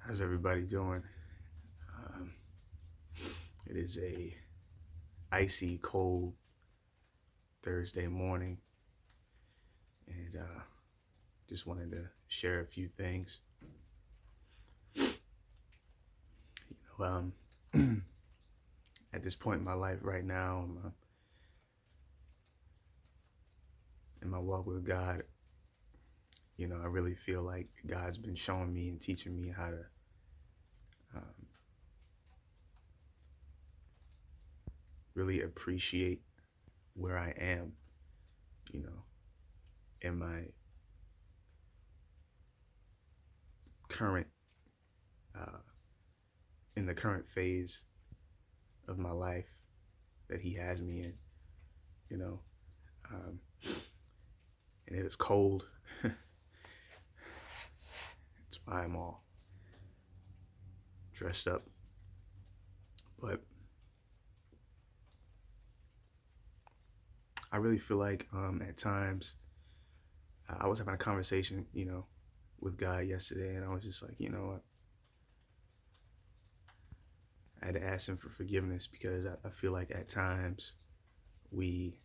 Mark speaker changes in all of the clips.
Speaker 1: How's everybody doing? Um, it is a icy cold Thursday morning, and just wanted to share a few things. At this point in my life right now, in my walk with God, I really feel like God's been showing me and teaching me how to um, really appreciate where I am, you know, in my current, uh, in the current phase of my life that He has me in, you know. Um, and it is cold. That's why I'm all dressed up. But I really feel like at times I was having a conversation, with God yesterday, and I was just like, I had to ask Him for forgiveness because I feel like at times we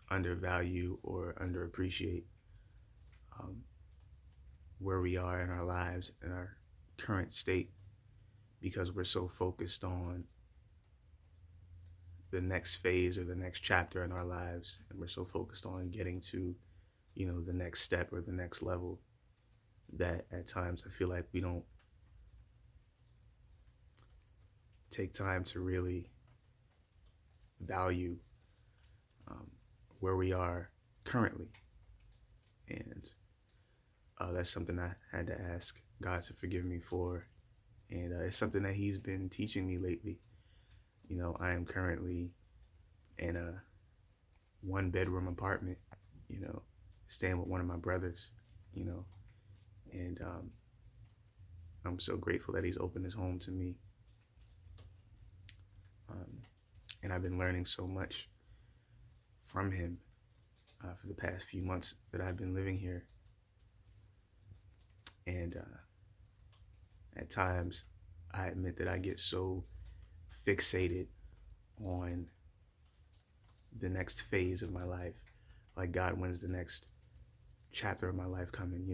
Speaker 1: undervalue or underappreciate um, where we are in our lives and our current state because we're so focused on the next phase or the next chapter in our lives, and we're so focused on getting to the next step or the next level that at times I feel like we don't take time to really value um, where we are currently. And that's something I had to ask God to forgive me for. And it's something that He's been teaching me lately. I am currently in a one bedroom apartment, you know, staying with one of my brothers, you know, and I'm so grateful that He's opened His home to me. Um, and I've been learning so much from Him for the past few months that I've been living here. And at times, I admit that I get so fixated on the next phase of my life. Like, God, when's the next chapter of my life coming?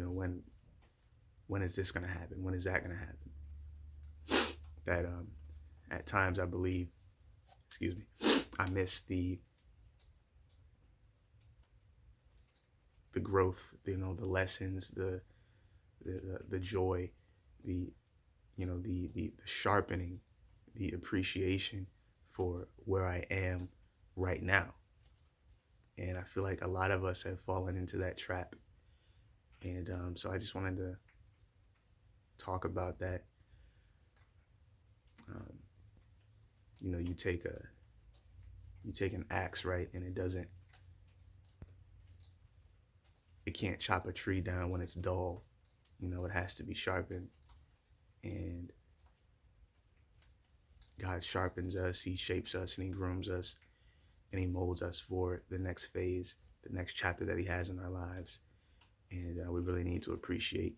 Speaker 1: When is this gonna happen? When is that gonna happen? That at times I believe, excuse me, I miss the growth, the lessons, the joy, the the sharpening, the appreciation for where I am right now. And I feel like a lot of us have fallen into that trap. And so I just wanted to talk about that. Um, you take an axe, right, and it can't chop a tree down when it's dull. It has to be sharpened. And God sharpens us, He shapes us, and He grooms us, and He molds us for the next phase, the next chapter that He has in our lives. And we really need to appreciate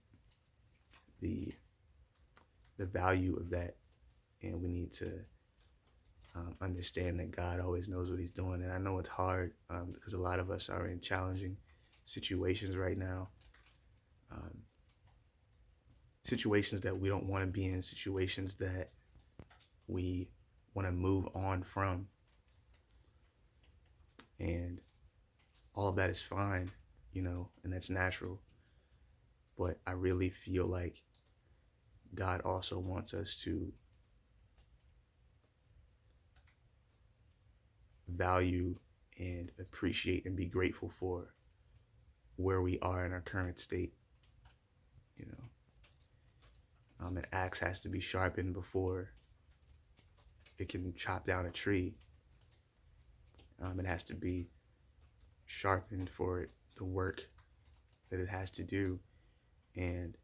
Speaker 1: the value of that, and we need to understand that God always knows what He's doing. And I know it's hard because a lot of us are in challenging situations right now, um, situations that we don't want to be in, situations that we want to move on from, and all of that is fine, and that's natural. But I really feel like God also wants us to value and appreciate and be grateful for where we are in our current state. You an axe has to be sharpened before it can chop down a tree. It has to be sharpened for the work that it has to do. And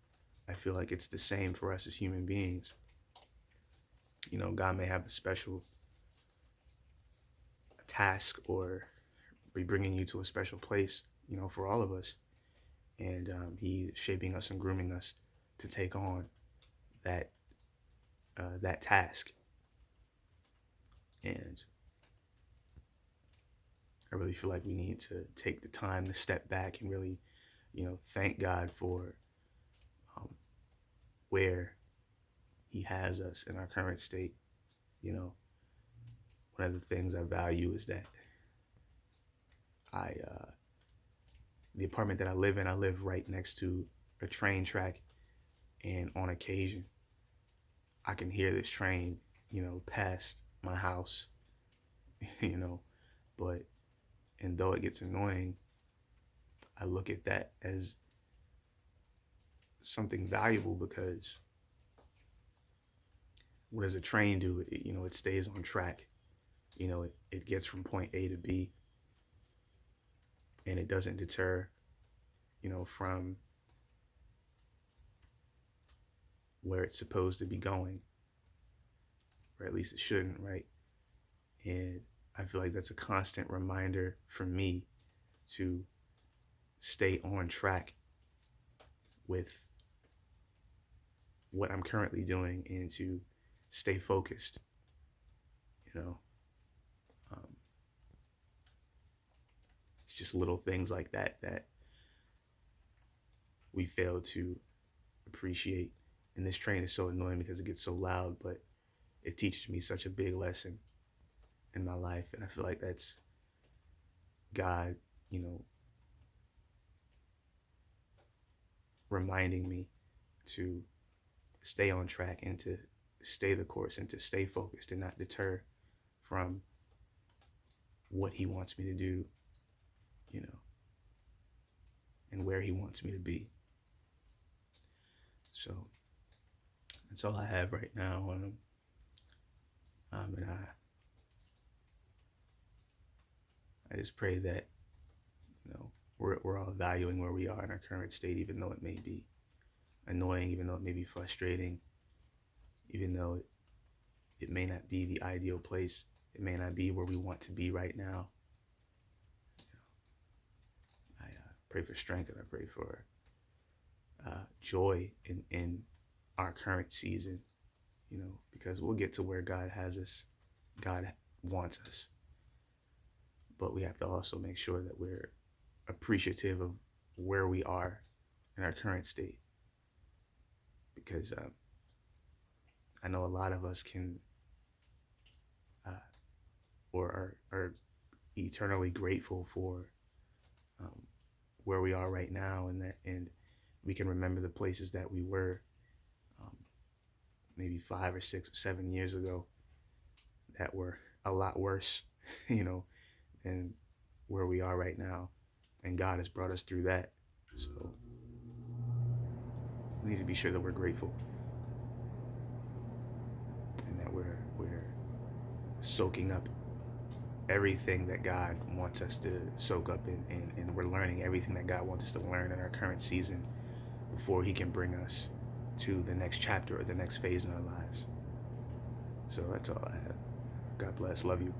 Speaker 1: I feel like it's the same for us as human beings. God may have a special task or be bringing you to a special place, for all of us. And He's shaping us and grooming us to take on that that task. And I really feel like we need to take the time to step back and really, thank God for um, where He has us in our current state. You know, one of the things I value is that the apartment that I live right next to a train track, and on occasion, I can hear this train, past my house, you know, but, and though it gets annoying, I look at that as something valuable because what does a train do? It stays on track. It gets from point A to B, and it doesn't deter, from where it's supposed to be going, or at least it shouldn't, right? And I feel like that's a constant reminder for me to stay on track with what I'm currently doing and to stay focused, you know. Um, it's just little things like that that we fail to appreciate. And this train is so annoying because it gets so loud, but it teaches me such a big lesson in my life. And I feel like that's God, reminding me to stay on track and to stay the course and to stay focused and not deter from what He wants me to do, and where He wants me to be. So that's all I have right now. And I just pray that we're all valuing where we are in our current state, even though it may be annoying, even though it may be frustrating, even though it may not be the ideal place, it may not be where we want to be right now. I pray for strength, and I pray for joy in our current season, because we'll get to where God has us, God wants us, but we have to also make sure that we're appreciative of where we are in our current state, because I know a lot of us can or are eternally grateful for where we are right now, and we can remember the places that we were maybe 5 or 6 or 7 years ago that were a lot worse, than where we are right now, and God has brought us through that. So we need to be sure that we're grateful and that we're soaking up everything that God wants us to soak up in, and we're learning everything that God wants us to learn in our current season before He can bring us to the next chapter or the next phase in our lives. So that's all I have. God bless. Love you.